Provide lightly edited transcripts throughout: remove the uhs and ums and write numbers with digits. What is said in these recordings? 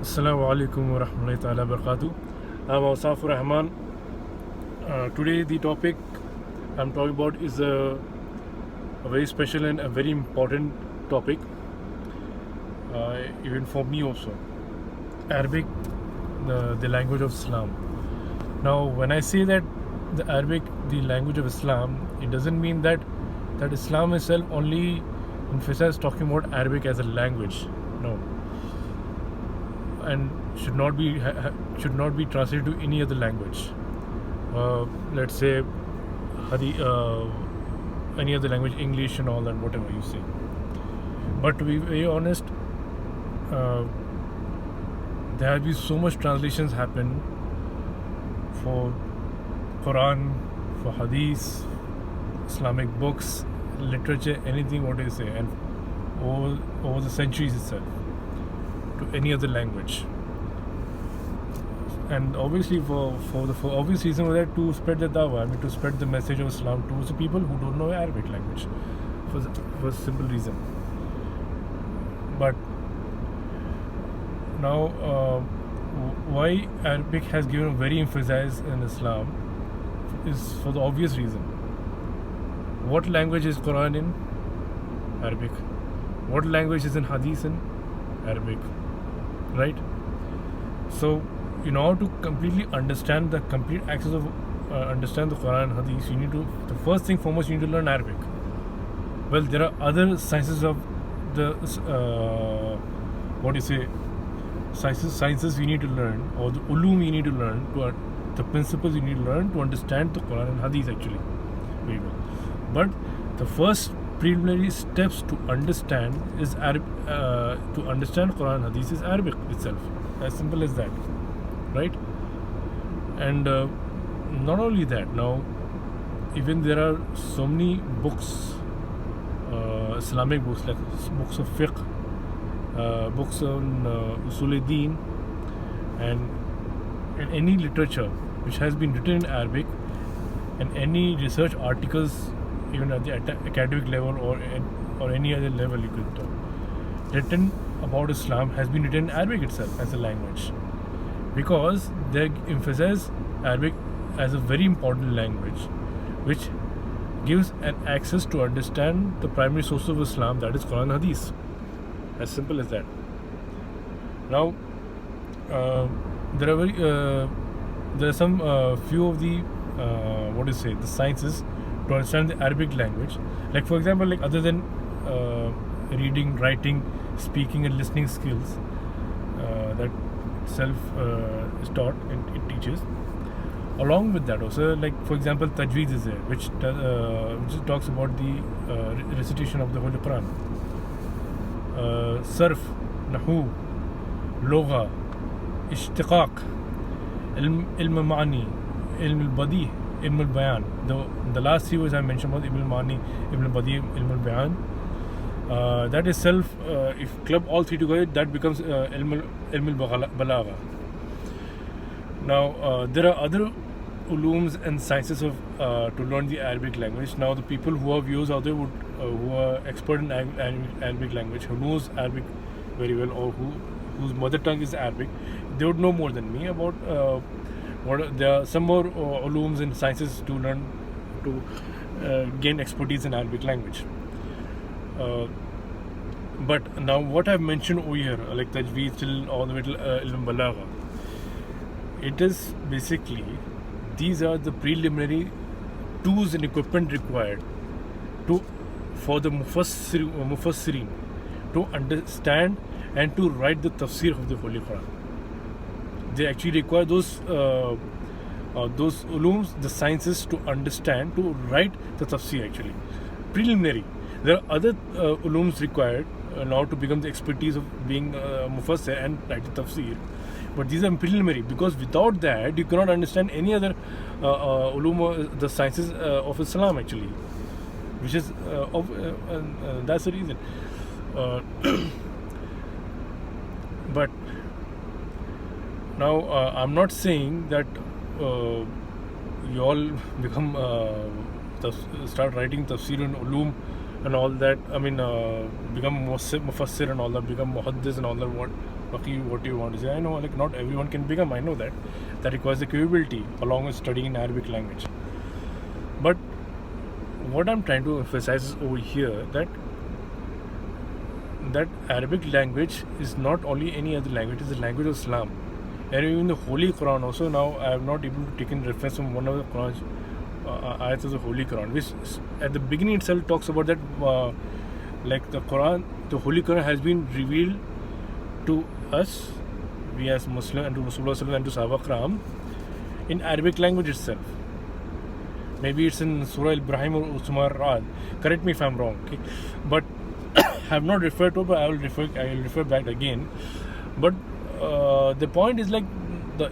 Assalamu alaikum wa rahmatullahi wa barakatuh. I'm Asafur Rahman. Today the topic I'm talking about is a very special and a very important topic, even for me also. Arabic, the language of Islam. Now, when I say that the Arabic, the language of Islam, it doesn't mean that Islam itself only emphasizes talking about Arabic as a language. No, and should not be translated to any other language. Let's say any other language, English and all that, whatever you say. But to be very honest, there have been so much translations happen for Quran, for Hadith, Islamic books, literature, anything what you say, and over the centuries itself, to any other language. And obviously for obvious reason, that to spread the dawah, to spread the message of Islam towards the people who don't know Arabic language, for a simple reason. But now, why Arabic has given very emphasis in Islam is for the obvious reason. What language is Quran in? Arabic. What language is in Hadith in? Arabic. Right? So, in order to completely understand the complete access of understand the Quran and Hadith, you need to, the first thing foremost, you need to learn Arabic. Well, there are other sciences of the sciences you need to learn, or the ulum you need to learn, the principles you need to learn to understand the Quran and Hadith actually very well. But the first preliminary steps to understand is to understand Quran and Hadith is Arabic itself. As simple as that, right? And not only that, now even there are so many books, Islamic books, like books of fiqh, books on usul-e-deen, and any literature which has been written in Arabic, and any research articles, even at the academic level or any other level you could talk, written about Islam, has been written in Arabic itself as a language, because they emphasize Arabic as a very important language which gives an access to understand the primary source of Islam, that is Quran and Hadith. As simple as that. Now, there are some few of the the sciences to understand the Arabic language. Like for example, like other than reading, writing, speaking, and listening skills that itself is taught and it teaches. Along with that, also, like for example, tajweed is there, which talks about the recitation of the Holy Quran. Sarf, Nahu, Logha, Ishtiqaq, Ilm al-Ma'ani, Ilm al-Badi, Ilm al-Bayan. The last three words I mentioned about Ilm al-Ma'ani, Ilm al-Badi, Ilm al-Bayan. That itself, if club all three together, that becomes Ilm al-Balagha. Now, there are other ulums and sciences of to learn the Arabic language. Now, the people who are viewers out there who are expert in Arabic language, who knows Arabic very well, or whose mother tongue is Arabic, they would know more than me about there are some more ulums and sciences to learn to gain expertise in Arabic language. But now, what I've mentioned over here, like tajweed till all the way to ilm balagha, it is basically, these are the preliminary tools and equipment required for the mufassirin to understand and to write the tafsir of the Holy Quran. They actually require those ulums, the sciences, to understand, to write the tafsir actually. Preliminary. There are other ulums required now to become the expertise of being mufassir and write the tafsir. But these are preliminary, because without that you cannot understand any other ulum, the sciences of Islam actually, which is that's the reason. But now, I'm not saying that you all become start writing tafsir and ulum and all that. I mean, become mufassir and all that, become muhaddis and all that. What do you want to say? I know, like, not everyone can become. I know that requires the capability along with studying in Arabic language. But what I'm trying to emphasize is over here that Arabic language is not only any other language; it's the language of Islam, and even the Holy Quran also. Now I have not able to take in reference from one of the Quran's ayats of the Holy Quran, which at the beginning itself talks about that, like the Holy Quran has been revealed to us, we as Muslim, and to Rasulullah and to Sahaba Kiram in Arabic language itself. Maybe it's in Surah Ibrahim or Usmar Ra'ad. Correct me if I'm wrong, okay? But I have not referred to, but I will refer back again. But the point is, like,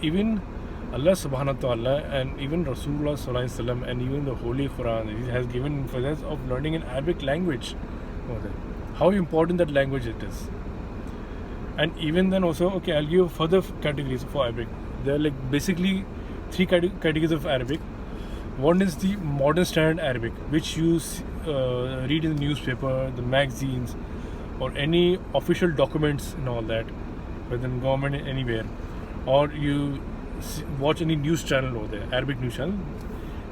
even Allah subhanahu wa ta'ala and even Rasulullah sallallahu alaihi wasallam and even the Holy Quran has given emphasis of learning in Arabic language. How important that language it is. And even then also, okay, I'll give further categories for Arabic. There are like basically 3 categories of Arabic. One is the modern standard Arabic, which you read in the newspaper, the magazines, or any official documents and all that, whether in government anywhere, or you watch any news channel over there, Arabic news channel.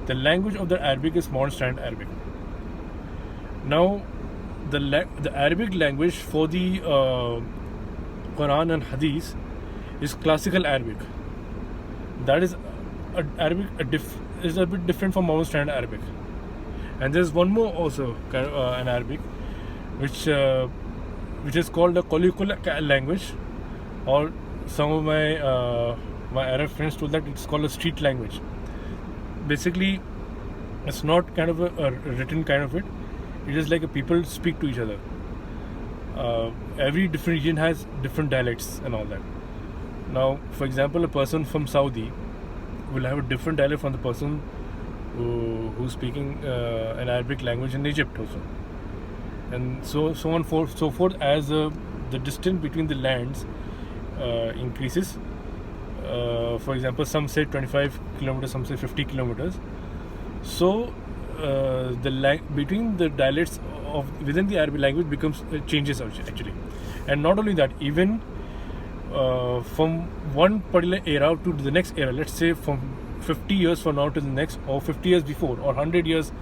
The language of the Arabic is modern standard Arabic. Now, the Arabic language for the Quran and Hadith is classical Arabic. That is is a bit different from modern standard Arabic. And there's one more also an Arabic, which is called the colloquial language, or some of my Arab friends told that it's called a street language. Basically, it's not kind of a written kind of it. It is like people speak to each other. Every different region has different dialects and all that. Now, for example, a person from Saudi will have a different dialect from the person who's speaking an Arabic language in Egypt also, and so on so forth as the distance between the lands increases. For example, some say 25 kilometers, some say 50 kilometers. So between the dialects within the Arabic language changes actually. And not only that, even from one particular era to the next era, let's say from 50 years from now to the next, or 50 years before, or 100 years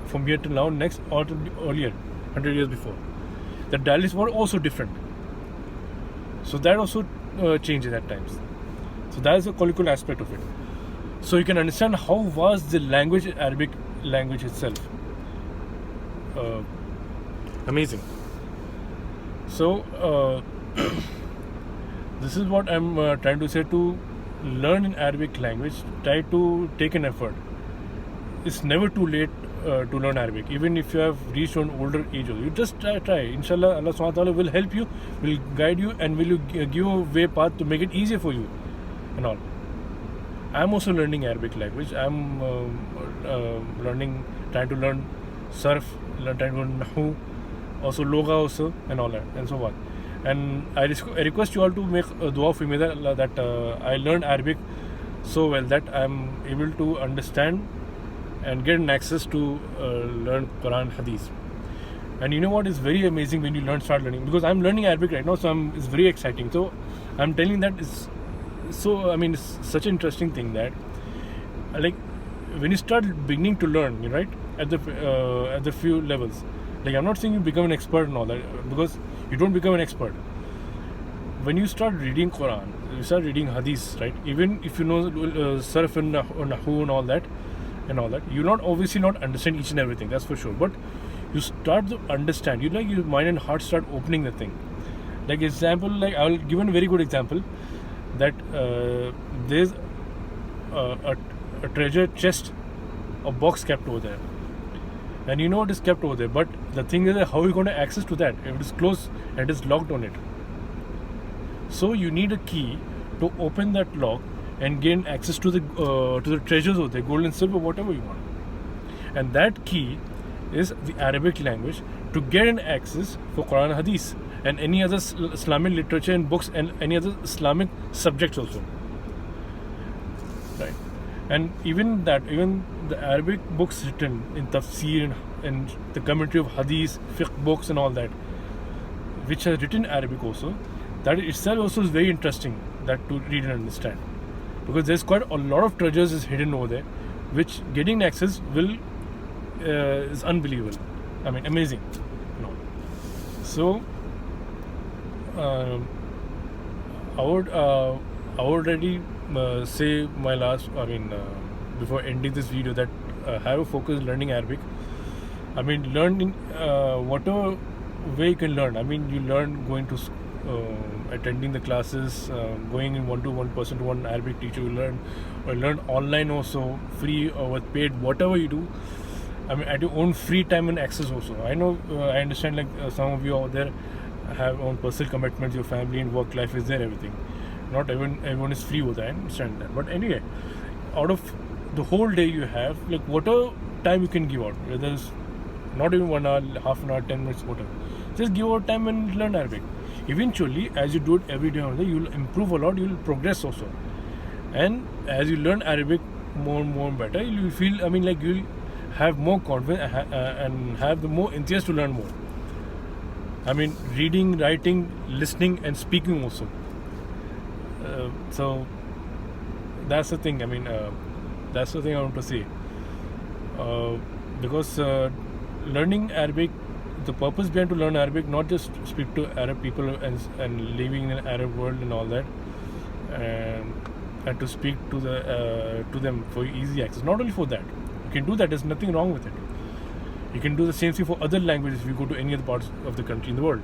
from here to now next, or to earlier 100 years before, the dialects were also different. So that also changes at times. So that is a colloquial aspect of it. So you can understand how vast the language, Arabic language itself. Amazing. So this is what I'm trying to say. To learn in Arabic language, try to take an effort. It's never too late to learn Arabic, even if you have reached an older age. You just try. Inshallah, Allah subhanahu wa ta'ala will help you, will guide you, and will give you a way path to make it easier for you and all. I'm also learning Arabic language. I'm trying to learn Sarf, trying to learn Nahu, also Loga also, and all that, and so on. And I request you all to make a dua for me that I learned Arabic so well that I'm able to understand and get an access to learn Quran Hadith. And you know what is very amazing when you start learning, because I'm learning Arabic right now, so it's very exciting. So I'm telling that it's such an interesting thing that, like, when you start beginning to learn, right, at the few levels, like, I'm not saying you become an expert and all that, because you don't become an expert. When you start reading Quran, you start reading Hadith, right? Even if you know Sarf and Nahu and all that, you not obviously not understand each and everything. That's for sure. But you start to understand. Your mind and heart start opening the thing. Like example, like I'll give a very good example that there's a treasure chest, a box kept over there. And you know it is kept over there, but the thing is that how are you going to access to that if it is closed and it is locked on it? So you need a key to open that lock and gain access to the treasures over there, gold and silver, whatever you want. And that key is the Arabic language to get an access for Quran and Hadith and any other Islamic literature and books and any other Islamic subjects also. Right? And even the Arabic books written in tafsir and the commentary of hadith, fiqh books and all that, which are written in Arabic also, that itself also is very interesting that to read and understand, because there's quite a lot of treasures is hidden over there, which getting access will is unbelievable. I mean, amazing, you know. So I would already say my last. I mean, before ending this video, that have a focus learning Arabic. I mean, learn in whatever way you can learn. I mean, you learn going to attending the classes, going in one-to-one, person-to-one Arabic teacher. You learn, or learn online also, free or with paid, whatever you do. I mean, at your own free time and access also. I know, I understand, like some of you out there have own personal commitments, your family and work life is there, everything. Not everyone is free with that, I understand that. But anyway, out of the whole day you have, like whatever time you can give out, whether it's not even 1 hour, half an hour, 10 minutes, whatever. Just give out time and learn Arabic. Eventually, as you do it every day, you'll improve a lot, you'll progress also. And as you learn Arabic more and more better, you'll feel, I mean, like you'll have more confidence and have the more interest to learn more. I mean, reading, writing, listening and speaking also. So that's the thing. I mean, that's the thing I want to say. Because learning Arabic, the purpose behind to learn Arabic, not just speak to Arab people and living in an Arab world and all that, and to speak to them for easy access. Not only for that, you can do that. There's nothing wrong with it. You can do the same thing for other languages if you go to any other parts of the country in the world.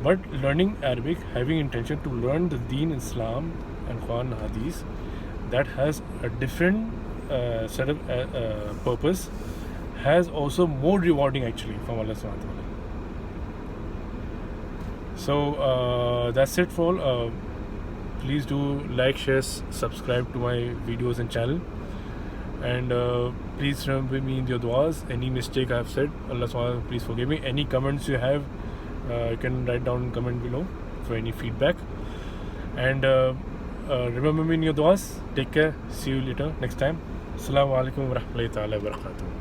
But learning Arabic, having intention to learn the Deen, Islam and Quran and Hadith, that has a different set of purpose, has also more rewarding actually from Allah subhanahu wa ta'ala. So that's it for all. Please do like, share, subscribe to my videos and channel. And please remember me in your du'as. Any mistake I have said, Allah subhanahu wa ta'ala, please forgive me. Any comments you have, you can write down in comment below for any feedback. And remember me in your du'as. Take care. See you later next time. Assalamu alaikum wa rahmatullahi wa barakatuh.